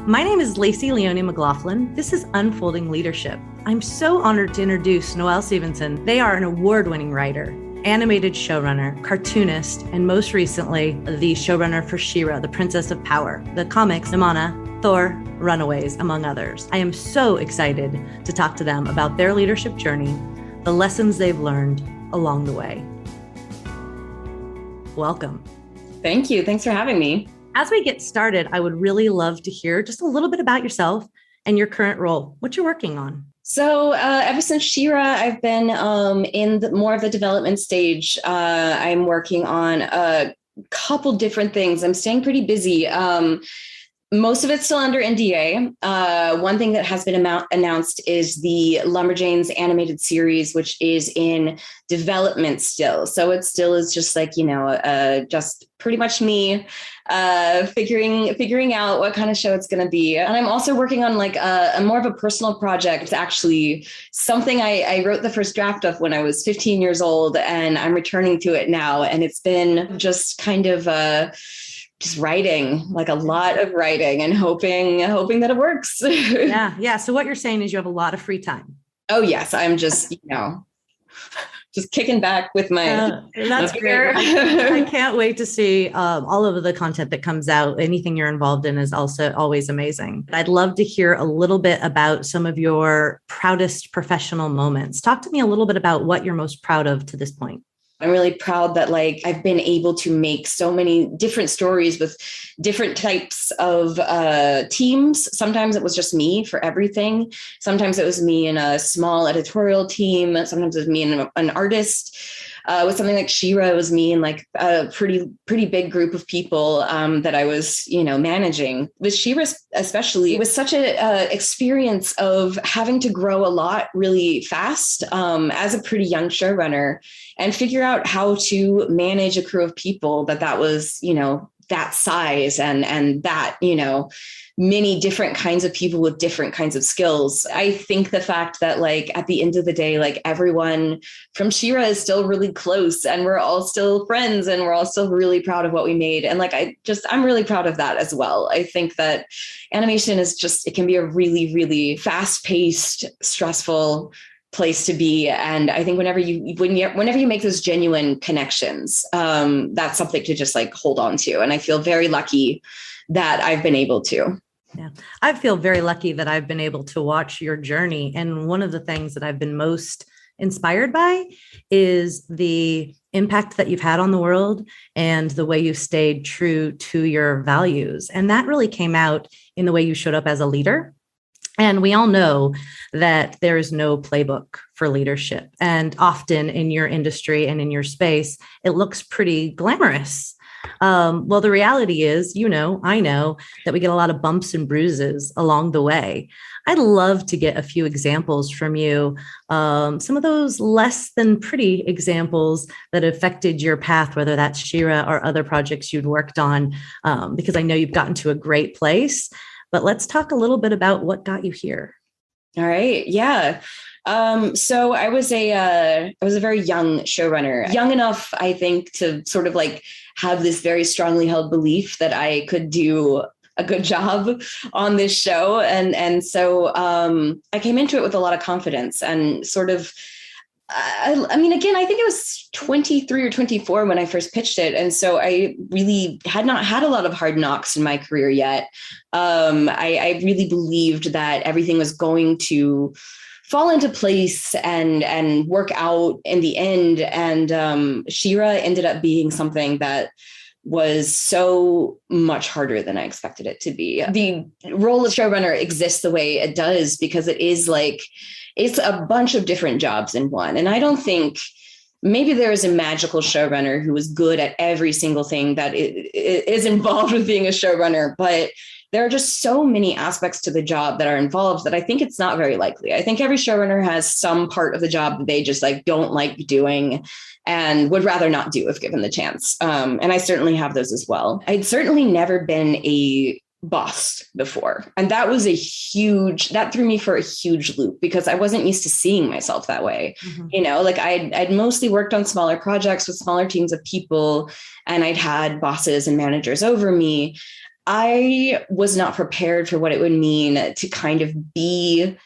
My name is Lacey Leone McLaughlin. This is Unfolding Leadership. I'm so honored to introduce Noelle Stevenson. They are an award-winning writer, animated showrunner, cartoonist, and most recently, the showrunner for She-Ra, the Princess of Power, the comics Nimona, Thor, Runaways, among others. I am so excited to talk to them about their leadership journey, the lessons they've learned along the way. Welcome. Thank you. Thanks for having me. As we get started, I would really love to hear just a little bit about yourself and your current role, what you're working on. So ever since She-Ra, I've been in more of the development stage. I'm working on a couple different things. I'm staying pretty busy. Most of it's still under NDA. One thing that has been announced is the Lumberjanes animated series, which is in development still. So it still is just like, just pretty much me figuring out what kind of show it's going to be. And I'm also working on like a more of a personal project. It's actually something I wrote the first draft of when I was 15 years old, and I'm returning to it now. And it's been just kind of just writing, like a lot of writing and hoping that it works. Yeah. So what you're saying is you have a lot of free time. Oh, yes. I'm just, just kicking back with my that's great. I can't wait to see all of the content that comes out. Anything you're involved in is also always amazing. I'd love to hear a little bit about some of your proudest professional moments. Talk to me a little bit about what you're most proud of to this point. I'm really proud that I've been able to make so many different stories with different types of teams. Sometimes it was just me for everything. Sometimes it was me in a small editorial team. Sometimes it was me and an artist. With something like She-Ra, it was me and like a pretty big group of people that I was, managing. With She-Ra especially, it was such a experience of having to grow a lot really fast as a pretty young showrunner and figure out how to manage a crew of people that was, that size and that, many different kinds of people with different kinds of skills. I think the fact that at the end of the day, everyone from She-Ra is still really close and we're all still friends and we're all still really proud of what we made. And I'm really proud of that as well. I think that animation is it can be a really, really fast-paced, stressful place to be. And I think whenever you make those genuine connections, that's something to just hold on to. And I feel very lucky that I've been able to. Yeah, I feel very lucky that I've been able to watch your journey. And one of the things that I've been most inspired by is the impact that you've had on the world and the way you've stayed true to your values. And that really came out in the way you showed up as a leader. And we all know that there is no playbook for leadership. And often in your industry and in your space, it looks pretty glamorous. Well, the reality is, I know that we get a lot of bumps and bruises along the way. I'd love to get a few examples from you, some of those less than pretty examples that affected your path, whether that's She-Ra or other projects you'd worked on, because I know you've gotten to a great place. But let's talk a little bit about what got you here. All right. Yeah. So I was a very young showrunner, young enough, I think, to sort of have this very strongly held belief that I could do a good job on this show. And so I came into it with a lot of confidence and sort of, again, I think it was 23 or 24 when I first pitched it. And so I really had not had a lot of hard knocks in my career yet. I really believed that everything was going to fall into place and work out in the end. And She-Ra ended up being something that was so much harder than I expected it to be. The role of showrunner exists the way it does because it is it's a bunch of different jobs in one. And I don't think maybe there is a magical showrunner who is good at every single thing that is involved with being a showrunner, but there are just so many aspects to the job that are involved that I think it's not very likely. I think every showrunner has some part of the job that they just don't like doing and would rather not do if given the chance. And I certainly have those as well. I'd certainly never been a boss before. And that was that threw me for a huge loop because I wasn't used to seeing myself that way. Mm-hmm. I'd mostly worked on smaller projects with smaller teams of people and I'd had bosses and managers over me. I was not prepared for what it would mean to kind of be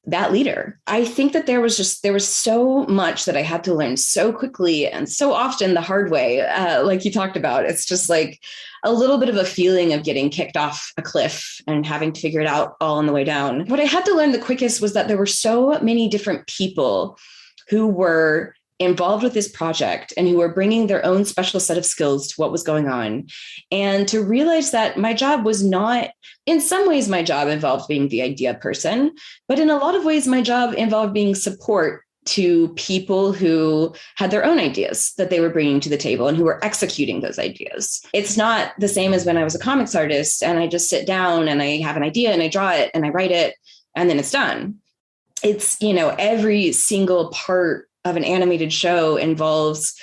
that leader. I think that there was so much that I had to learn so quickly and so often the hard way. Like you talked about, it's just like a little bit of a feeling of getting kicked off a cliff and having to figure it out all on the way down. What I had to learn the quickest was that there were so many different people who were involved with this project and who were bringing their own special set of skills to what was going on. And to realize that my job was not, in some ways, my job involved being the idea person, but in a lot of ways, my job involved being support to people who had their own ideas that they were bringing to the table and who were executing those ideas. It's not the same as when I was a comics artist and I just sit down and I have an idea and I draw it and I write it and then it's done. It's, every single part of an animated show involves,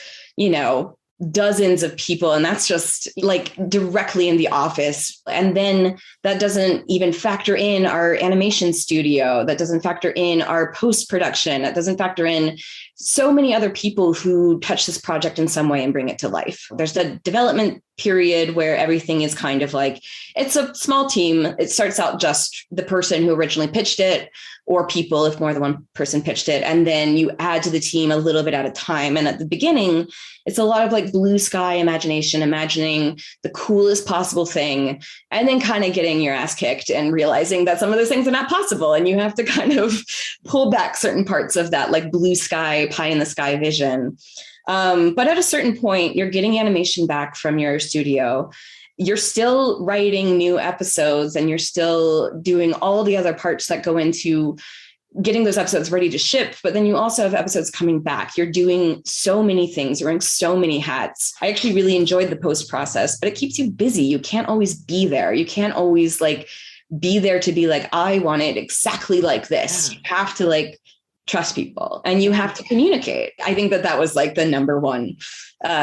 dozens of people. And that's just like directly in the office. And then that doesn't even factor in our animation studio. That doesn't factor in our post-production. That doesn't factor in so many other people who touch this project in some way and bring it to life. There's the development period where everything is kind of like, it's a small team. It starts out just the person who originally pitched it, or people if more than one person pitched it. And then you add to the team a little bit at a time. And at the beginning, it's a lot of like blue sky imagination, imagining the coolest possible thing, and then kind of getting your ass kicked and realizing that some of those things are not possible. And you have to kind of pull back certain parts of that like blue sky, pie in the sky vision. But at a certain point, you're getting animation back from your studio. You're still writing new episodes and you're still doing all the other parts that go into getting those episodes ready to ship. But then you also have episodes coming back. You're doing so many things. You're wearing so many hats. I actually really enjoyed the post process, but it keeps you busy. You can't always be there. You can't always like be there to be like, I want it exactly like this. Yeah. You have to like trust people and you have to communicate. I think that was like the number one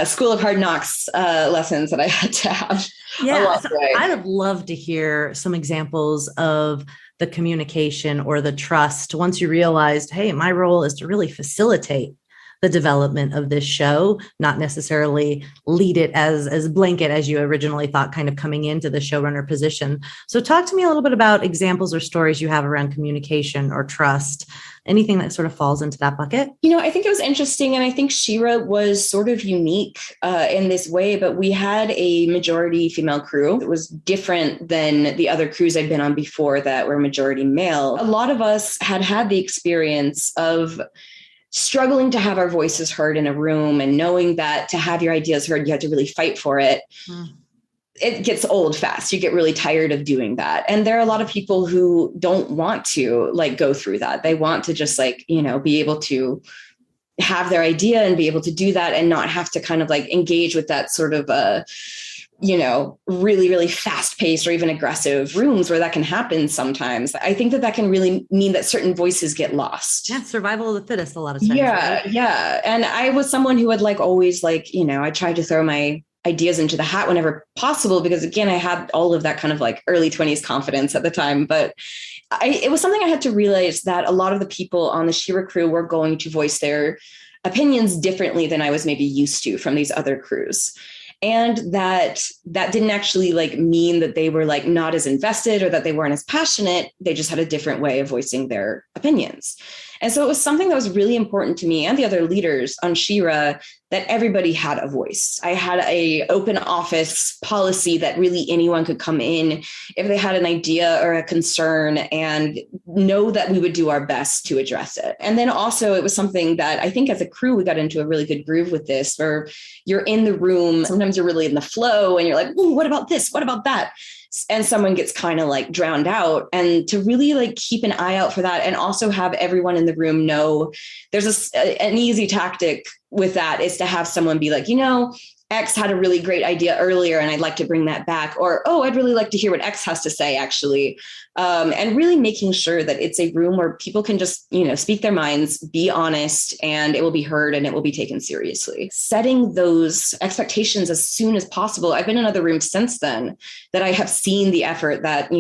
School of Hard Knocks lessons that I had to have. Yeah, so I would love to hear some examples of the communication or the trust once you realized, hey, my role is to really facilitate the development of this show, not necessarily lead it as blanket as you originally thought, kind of coming into the showrunner position. So talk to me a little bit about examples or stories you have around communication or trust, anything that sort of falls into that bucket. I think it was interesting. And I think She-Ra was sort of unique in this way, but we had a majority female crew. It was different than the other crews I'd been on before that were majority male. A lot of us had the experience of struggling to have our voices heard in a room and knowing that to have your ideas heard, you have to really fight for it. It gets old fast. You get really tired of doing that. And there are a lot of people who don't want to like go through that. They want to just like, be able to have their idea and be able to do that and not have to kind of like engage with that sort of really, really fast paced or even aggressive rooms where that can happen sometimes. I think that can really mean that certain voices get lost. Yeah, survival of the fittest a lot of times. Yeah, right? Yeah. And I was someone who would like always like, I tried to throw my ideas into the hat whenever possible, because again, I had all of that kind of like early 20s confidence at the time. But it was something I had to realize that a lot of the people on the She-Ra crew were going to voice their opinions differently than I was maybe used to from these other crews. And that didn't actually like mean that they were like not as invested or that they weren't as passionate. They just had a different way of voicing their opinions. And so it was something that was really important to me and the other leaders on She-Ra, that everybody had a voice. I had a open office policy that really anyone could come in if they had an idea or a concern and know that we would do our best to address it. And then also it was something that I think as a crew, we got into a really good groove with this, where you're in the room, sometimes you're really in the flow and you're like, ooh, what about this? What about that? And someone gets kind of like drowned out, and to really like keep an eye out for that. And also have everyone in the room know there's an easy tactic with that is to have someone be like, X had a really great idea earlier and I'd like to bring that back. Or, oh, I'd really like to hear what X has to say, actually. And really making sure that it's a room where people can just, speak their minds, be honest, and it will be heard and it will be taken seriously. Setting those expectations as soon as possible. I've been in other rooms since then that I have seen the effort that,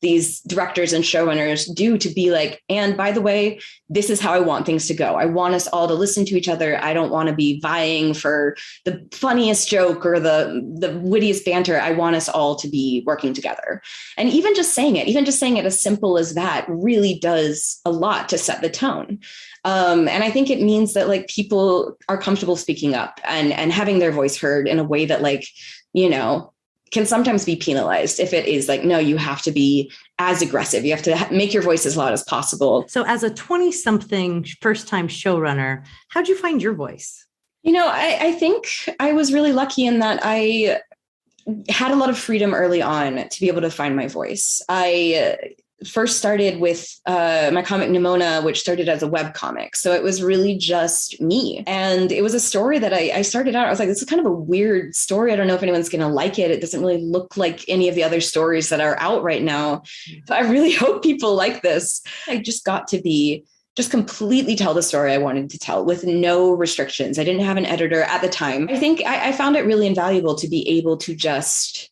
these directors and showrunners do to be like, and by the way, this is how I want things to go. I want us all to listen to each other. I don't want to be vying for the fun funniest joke or the wittiest banter. I want us all to be working together. And even just saying it as simple as that really does a lot to set the tone. And I think it means that like people are comfortable speaking up and having their voice heard in a way that like, you know, can sometimes be penalized if it is like, no, you have to be as aggressive. You have to make your voice as loud as possible. So as a 20-something first-time showrunner, how'd you find your voice? You know, I think I was really lucky in that I had a lot of freedom early on to be able to find my voice. I first started with my comic Nimona, which started as a web comic. So it was really just me. And it was a story that I started out, I was like, this is kind of a weird story. I don't know if anyone's going to like it. It doesn't really look like any of the other stories that are out right now. So I really hope people like this. I just got to just completely tell the story I wanted to tell with no restrictions. I didn't have an editor at the time. I think I found it really invaluable to be able to just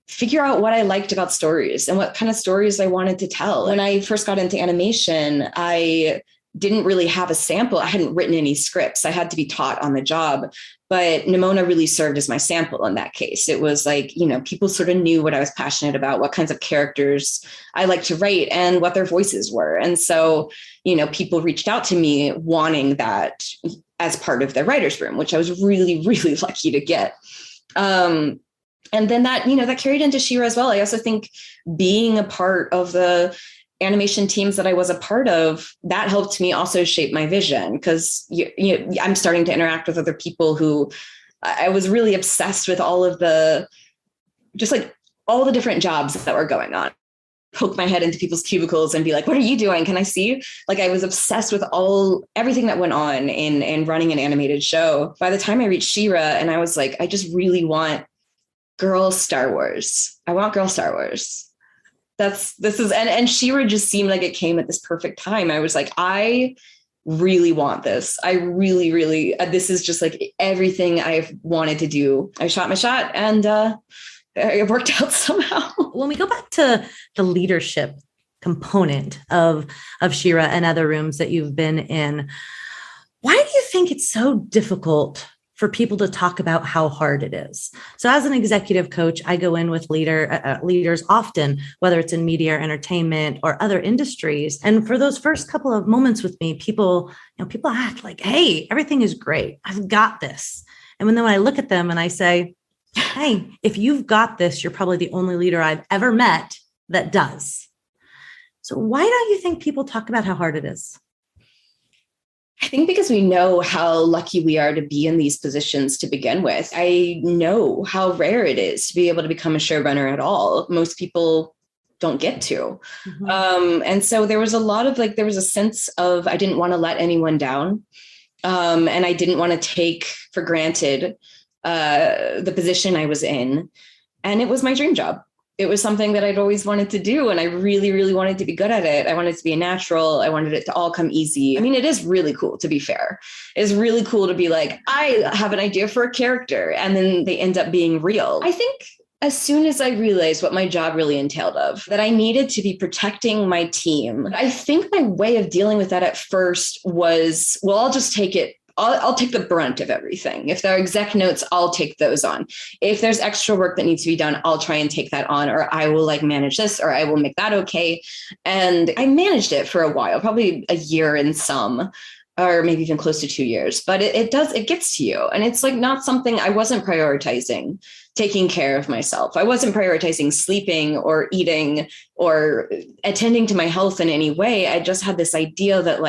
figure out what I liked about stories and what kind of stories I wanted to tell. When I first got into animation, I didn't really have a sample. I hadn't written any scripts. I had to be taught on the job. But Nimona really served as my sample in that case. It was like, you know, people sort of knew what I was passionate about, what kinds of characters I like to write and what their voices were. And so, you know, people reached out to me wanting that as part of their writer's room, which I was really, really lucky to get. And then that, you know, that carried into She-Ra as well. I also think being a part of the animation teams that I was a part of, that helped me also shape my vision because I'm starting to interact with other people who I was really obsessed with all of the, just like all the different jobs that were going on. Poke my head into people's cubicles and be like, what are you doing? Can I see? Like I was obsessed with everything that went on in running an animated show. By the time I reached She-Ra and I was like, I just really want girl Star Wars. I want girl Star Wars. And She-Ra just seemed like it came at this perfect time. I was like, I really want this. I really, really, this is just like everything I've wanted to do. I shot my shot and it worked out somehow. When we go back to the leadership component of She-Ra and other rooms that you've been in, why do you think it's so difficult for people to talk about how hard it is? So as an executive coach, I go in with leaders often, whether it's in media or entertainment or other industries. And for those first couple of moments with me, people act like, hey, everything is great. I've got this. And then when I look at them and I say, hey, if you've got this, you're probably the only leader I've ever met that does. So why don't you think people talk about how hard it is? I think because we know how lucky we are to be in these positions to begin with. I know how rare it is to be able to become a showrunner at all. Most people don't get to. Mm-hmm. And so there was there was a sense of, I didn't want to let anyone down. And I didn't want to take for granted the position I was in. And it was my dream job. It was something that I'd always wanted to do. And I really, really wanted to be good at it. I wanted it to be a natural. I wanted it to all come easy. I mean, it is really cool, to be fair. It's really cool to be like, I have an idea for a character. And then they end up being real. I think as soon as I realized what my job really entailed that I needed to be protecting my team, I think my way of dealing with that at first was, well, I'll just take it. I'll take the brunt of everything. If there are exec notes, I'll take those on. If there's extra work that needs to be done, I'll try and take that on, or I will manage this, or I will make that okay. And I managed it for a while, probably a year and some, or maybe even close to 2 years. But it gets to you. And it's like not something I wasn't prioritizing, taking care of myself. I wasn't prioritizing sleeping or eating or attending to my health in any way. I just had this idea that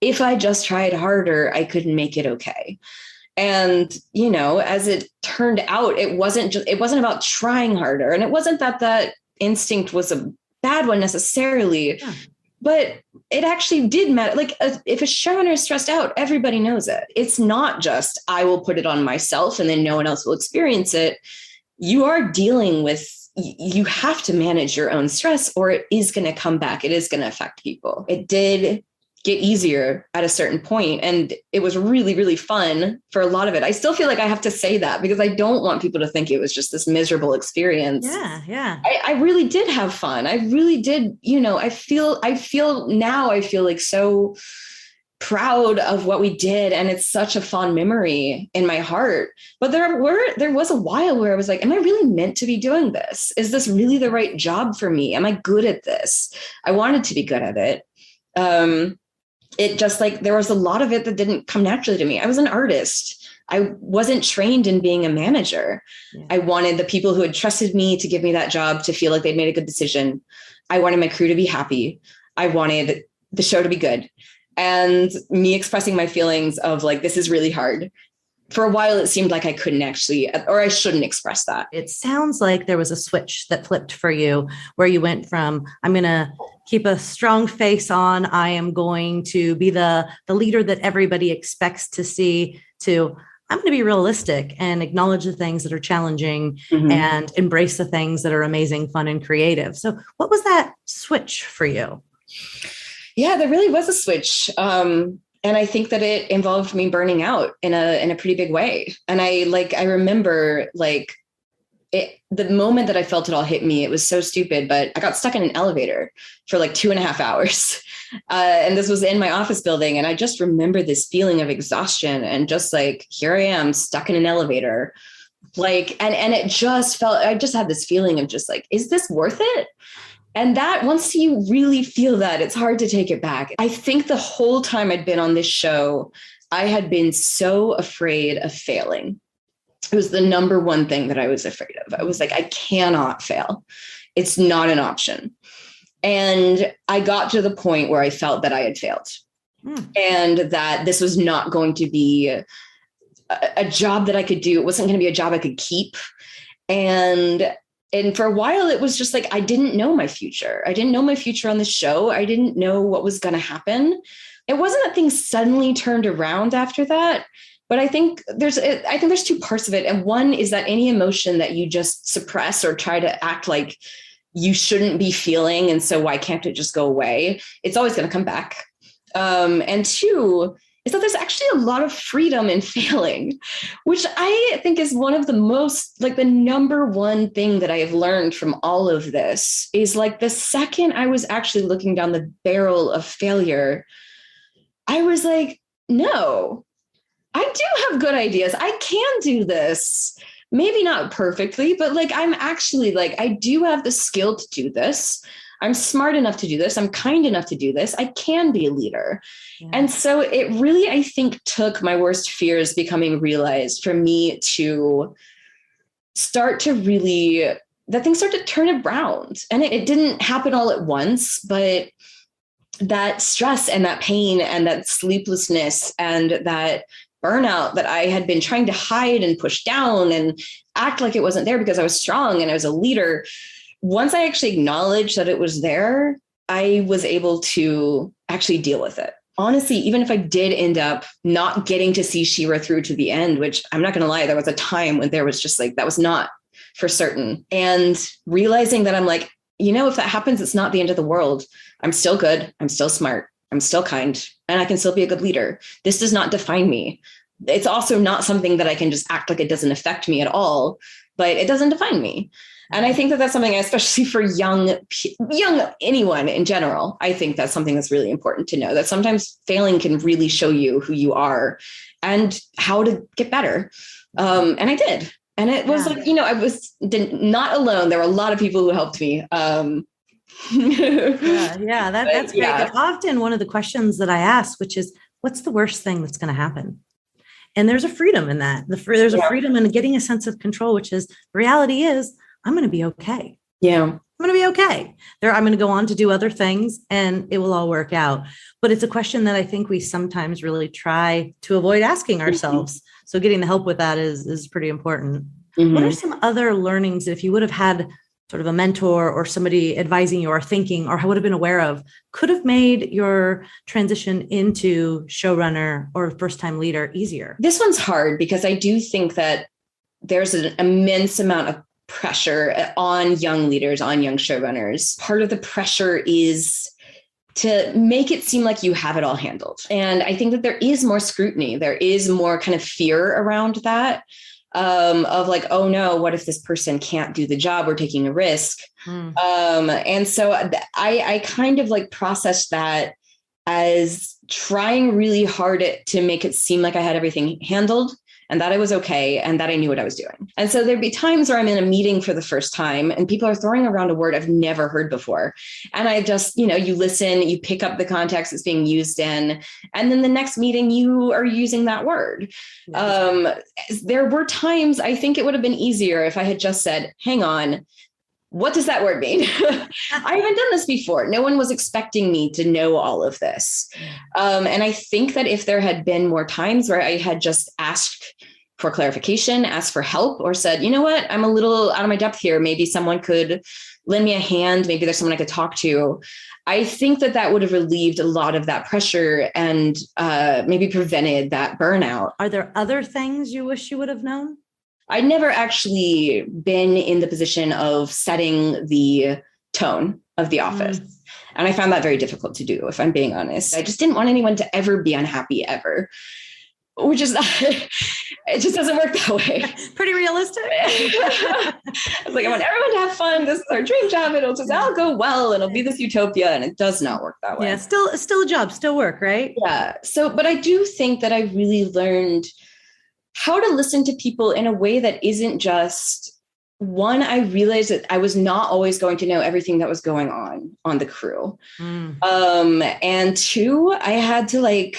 if I just tried harder, I could make it okay. And, as it turned out, it wasn't about trying harder. And it wasn't that instinct was a bad one necessarily, but it actually did matter. If a showrunner is stressed out, everybody knows it. It's not just, I will put it on myself and then no one else will experience it. You are dealing with, you have to manage your own stress or it is going to come back. It is going to affect people. It did get easier at a certain point. And it was really, really fun for a lot of it. I still feel like I have to say that because I don't want people to think it was just this miserable experience. Yeah. I really did have fun. I really did, I feel like so proud of what we did. And it's such a fond memory in my heart. But there was a while where I was like, am I really meant to be doing this? Is this really the right job for me? Am I good at this? I wanted to be good at it. It just like, there was a lot of it that didn't come naturally to me. I was an artist. I wasn't trained in being a manager. Yeah. I wanted the people who had trusted me to give me that job to feel like they'd made a good decision. I wanted my crew to be happy. I wanted the show to be good. And me expressing my feelings of like, this is really hard. For a while, it seemed like I couldn't actually, or I shouldn't express that. It sounds like there was a switch that flipped for you where you went from, I'm going to keep a strong face on, I am going to be the leader that everybody expects to see, to I'm going to be realistic and acknowledge the things that are challenging and embrace the things that are amazing, fun, and creative. So what was that switch for you? Yeah, there really was a switch. And I think that it involved me burning out in a pretty big way. And I remember the moment that I felt it all hit me, it was so stupid, but I got stuck in an elevator for like 2.5 hours. And this was in my office building. And I just remember this feeling of exhaustion and just like, here I am stuck in an elevator. And it just felt, I just had this feeling of just like, is this worth it? And that once you really feel that, it's hard to take it back. I think the whole time I'd been on this show, I had been so afraid of failing. It was the number one thing that I was afraid of. I was like, I cannot fail. It's not an option. And I got to the point where I felt that I had failed and that this was not going to be a job that I could do. It wasn't going to be a job I could keep. And for a while, it was just like, I didn't know my future. I didn't know my future on the show. I didn't know what was going to happen. It wasn't that things suddenly turned around after that. But I think there's two parts of it. And one is that any emotion that you just suppress or try to act like you shouldn't be feeling, and so why can't it just go away? It's always going to come back. And two is that there's actually a lot of freedom in failing, which I think is one of the most, like the number one thing that I have learned from all of this is like the second I was actually looking down the barrel of failure, I was like, no, I do have good ideas. I can do this. Maybe not perfectly, but like, I'm actually like, I do have the skill to do this. I'm smart enough to do this. I'm kind enough to do this. I can be a leader. Yeah. And so it really, I think, took my worst fears becoming realized for me to start to really, that things started to turn around. And it didn't happen all at once, but that stress and that pain and that sleeplessness and that burnout that I had been trying to hide and push down and act like it wasn't there because I was strong and I was a leader. Once I actually acknowledged that it was there, I was able to actually deal with it. Honestly, even if I did end up not getting to see She-Ra through to the end, which I'm not going to lie, there was a time when there was just like, that was not for certain. And realizing that I'm like, if that happens, it's not the end of the world. I'm still good. I'm still smart. I'm still kind, and I can still be a good leader. This does not define me. It's also not something that I can just act like it doesn't affect me at all, but it doesn't define me. And I think that that's something, especially for young anyone in general, I think that's something that's really important to know, that sometimes failing can really show you who you are and how to get better. And I did. And it was like, I was not alone. There were a lot of people who helped me. That's great. But often one of the questions that I ask, which is, what's the worst thing that's going to happen? And there's a freedom in that. There's a freedom in getting a sense of control, which is, the reality is, I'm going to be okay. Yeah. I'm going to be okay. I'm going to go on to do other things and it will all work out. But it's a question that I think we sometimes really try to avoid asking ourselves. So getting the help with that is pretty important. What are some other learnings that if you would have had sort of a mentor or somebody advising you or thinking or would have been aware of, could have made your transition into showrunner or first-time leader easier? This one's hard because I do think that there's an immense amount of pressure on young leaders, on young showrunners. Part of the pressure is to make it seem like you have it all handled. And I think that there is more scrutiny. There is more kind of fear around that. Of like, oh no, what if this person can't do the job? We're taking a risk. And so I kind of like processed that as trying really hard to make it seem like I had everything handled and that I was okay and that I knew what I was doing. And so there'd be times where I'm in a meeting for the first time and people are throwing around a word I've never heard before. And I just, you listen, you pick up the context it's being used in, and then the next meeting you are using that word. There were times I think it would have been easier if I had just said, hang on, what does that word mean? I haven't done this before. No one was expecting me to know all of this. And I think that if there had been more times where I had just asked for clarification, asked for help, or said, you know what, I'm a little out of my depth here. Maybe someone could lend me a hand. Maybe there's someone I could talk to. I think that would have relieved a lot of that pressure and maybe prevented that burnout. Are there other things you wish you would have known? I'd never actually been in the position of setting the tone of the office. And I found that very difficult to do, if I'm being honest. I just didn't want anyone to ever be unhappy ever, which is, it just doesn't work that way. Pretty realistic. I was like, I want everyone to have fun. This is our dream job. It'll just all go well. And it'll be this utopia. And it does not work that way. Yeah, still a job, still work, right? Yeah. So, but I do think that I really learned how to listen to people in a way that isn't just, one, I realized that I was not always going to know everything that was going on the crew. And two, I had to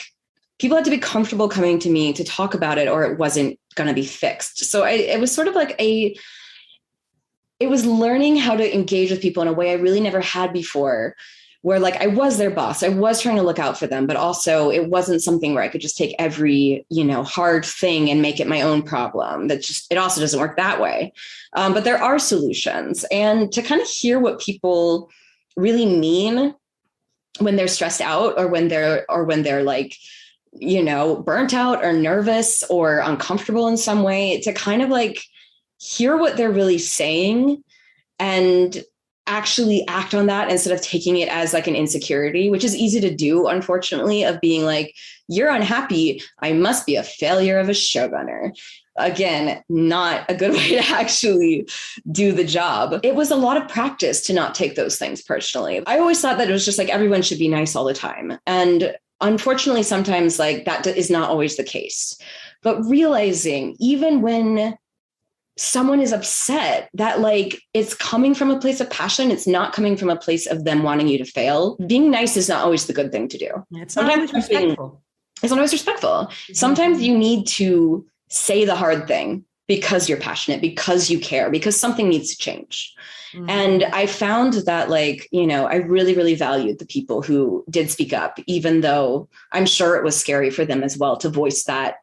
people had to be comfortable coming to me to talk about it or it wasn't going to be fixed. So it was sort of like it was learning how to engage with people in a way I really never had before, where I was their boss. I was trying to look out for them, but also it wasn't something where I could just take every, hard thing and make it my own problem. It also doesn't work that way. But there are solutions, and to kind of hear what people really mean when they're stressed out or when they're burnt out or nervous or uncomfortable in some way, to kind of hear what they're really saying and actually act on that instead of taking it as an insecurity, which is easy to do, unfortunately, of being you're unhappy, I must be a failure of a showrunner. Again, not a good way to actually do the job. It was a lot of practice to not take those things personally. I always thought that it was just everyone should be nice all the time. And unfortunately, sometimes that is not always the case. But realizing even when someone is upset, that it's coming from a place of passion. It's not coming from a place of them wanting you to fail. Being nice is not always the good thing to do. It's not always respectful. It's not always respectful. Mm-hmm. Sometimes you need to say the hard thing because you're passionate, because you care, because something needs to change. Mm-hmm. And I found that I really, really valued the people who did speak up, even though I'm sure it was scary for them as well to voice that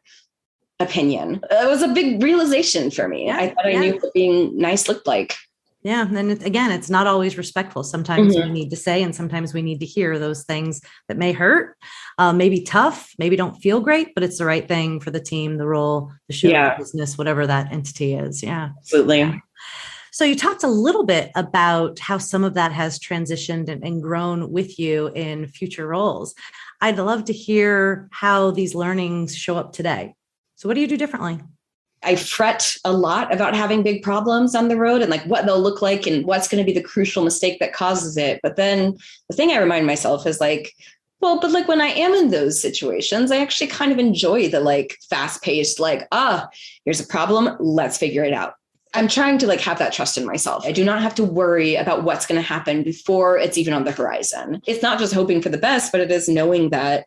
opinion. It was a big realization for me. I thought I knew what being nice looked like. Yeah. And then it's not always respectful. Sometimes we need to say, and sometimes we need to hear those things that may hurt, maybe tough, maybe don't feel great, but it's the right thing for the team, the role, the show, the business, whatever that entity is. Yeah, absolutely. Yeah. So you talked a little bit about how some of that has transitioned and grown with you in future roles. I'd love to hear how these learnings show up today. So what do you do differently? I fret a lot about having big problems on the road and what they'll look like and what's going to be the crucial mistake that causes it. But then the thing I remind myself is but when I am in those situations, I actually kind of enjoy the fast paced, here's a problem, let's figure it out. I'm trying to have that trust in myself. I do not have to worry about what's going to happen before it's even on the horizon. It's not just hoping for the best, but it is knowing that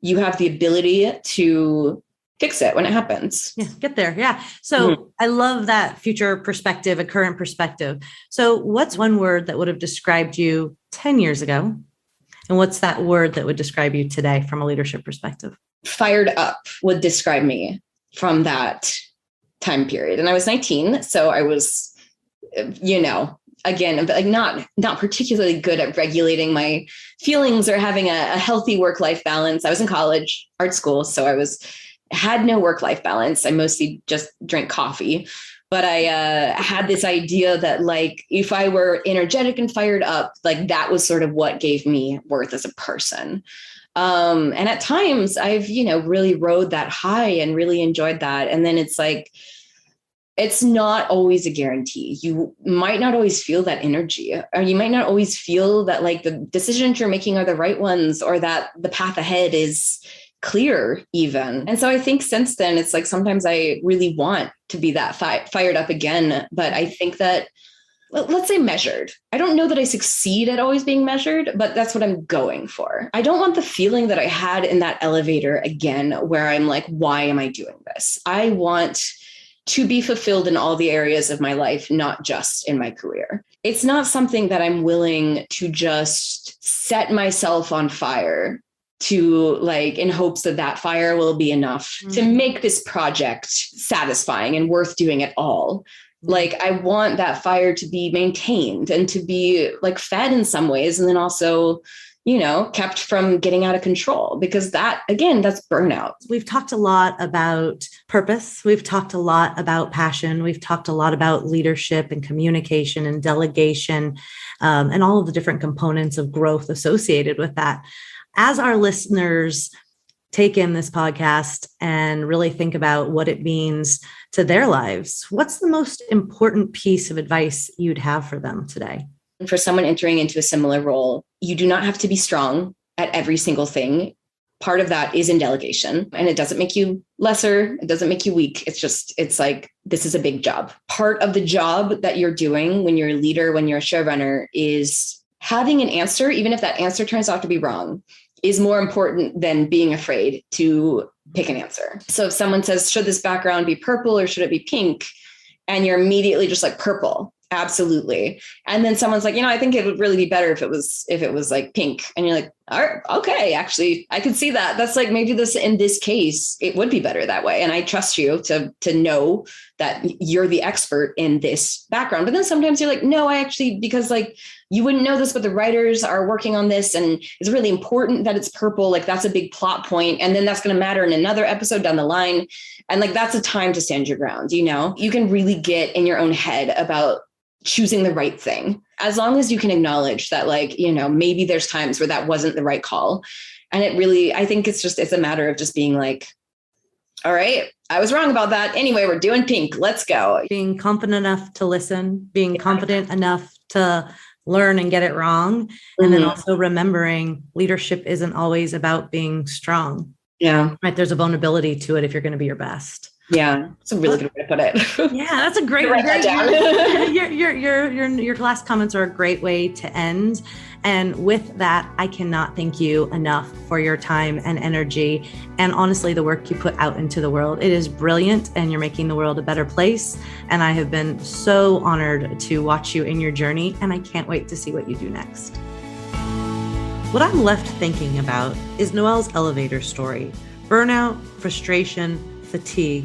you have the ability to fix it when it happens. Yeah, get there. Yeah. So I love that future perspective, a current perspective. So what's one word that would have described you 10 years ago? And what's that word that would describe you today from a leadership perspective? Fired up would describe me from that time period. And I was 19. So I was, again, not particularly good at regulating my feelings or having a healthy work-life balance. I was in college, art school. So I had no work-life balance. I mostly just drank coffee, but I had this idea that if I were energetic and fired up, that was sort of what gave me worth as a person. And at times I've, really rode that high and really enjoyed that. And then it's It's not always a guarantee. You might not always feel that energy, or you might not always feel that like the decisions you're making are the right ones, or that the path ahead is clear even. And so I think since then, it's like sometimes I really want to be that fired up again. But I think that, let's say measured. I don't know that I succeed at always being measured, but that's what I'm going for. I don't want the feeling that I had in that elevator again, where I'm like, why am I doing this? I want to be fulfilled in all the areas of my life, not just in my career. It's not something that I'm willing to just set myself on fire to like, in hopes that that fire will be enough to make this project satisfying and worth doing at all. Like, I want that fire to be maintained and to be like fed in some ways. And then also, you know, kept from getting out of control, because that, again, that's burnout. We've talked a lot about purpose. We've talked a lot about passion. We've talked a lot about leadership and communication and delegation, and all of the different components of growth associated with that. As our listeners take in this podcast and really think about what it means to their lives, what's the most important piece of advice you'd have for them today? For someone entering into a similar role, you do not have to be strong at every single thing. Part of that is in delegation, and it doesn't make you lesser. It doesn't make you weak. It's like, this is a big job. Part of the job that you're doing when you're a leader, when you're a showrunner, is having an answer, even if that answer turns out to be wrong, is more important than being afraid to pick an answer. So if someone says, should this background be purple or should it be pink? And you're immediately just like, purple. Absolutely. And then someone's like, I think it would really be better if it was like pink. And you're like, all right, okay, actually, I can see that. That's like, maybe in this case, it would be better that way. And I trust you to know that you're the expert in this background. But then sometimes you're like, no, because like, you wouldn't know this, but the writers are working on this and it's really important that it's purple. Like, that's a big plot point. And then that's going to matter in another episode down the line. And like, that's a time to stand your ground. You can really get in your own head about choosing the right thing, as long as you can acknowledge that, like, maybe there's times where that wasn't the right call. And I think it's a matter of just being like, all right, I was wrong about that. Anyway, we're doing pink. Let's go. Being confident enough to listen, being confident enough to learn and get it wrong. And then also remembering leadership isn't always about being strong. Yeah. Right. There's a vulnerability to it if you're going to be your best. Yeah, it's a really good way to put it. Yeah, that's a great way. Your last comments are a great way to end. And with that, I cannot thank you enough for your time and energy. And honestly, the work you put out into the world, it is brilliant, and you're making the world a better place. And I have been so honored to watch you in your journey, and I can't wait to see what you do next. What I'm left thinking about is Noelle's elevator story. Burnout, frustration, fatigue,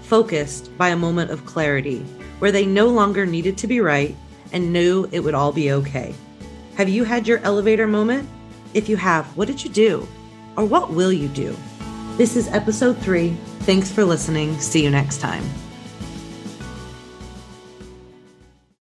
focused by a moment of clarity where they no longer needed to be right and knew it would all be okay. Have you had your elevator moment? If you have, what did you do? Or what will you do? This is episode 3. Thanks for listening. See you next time.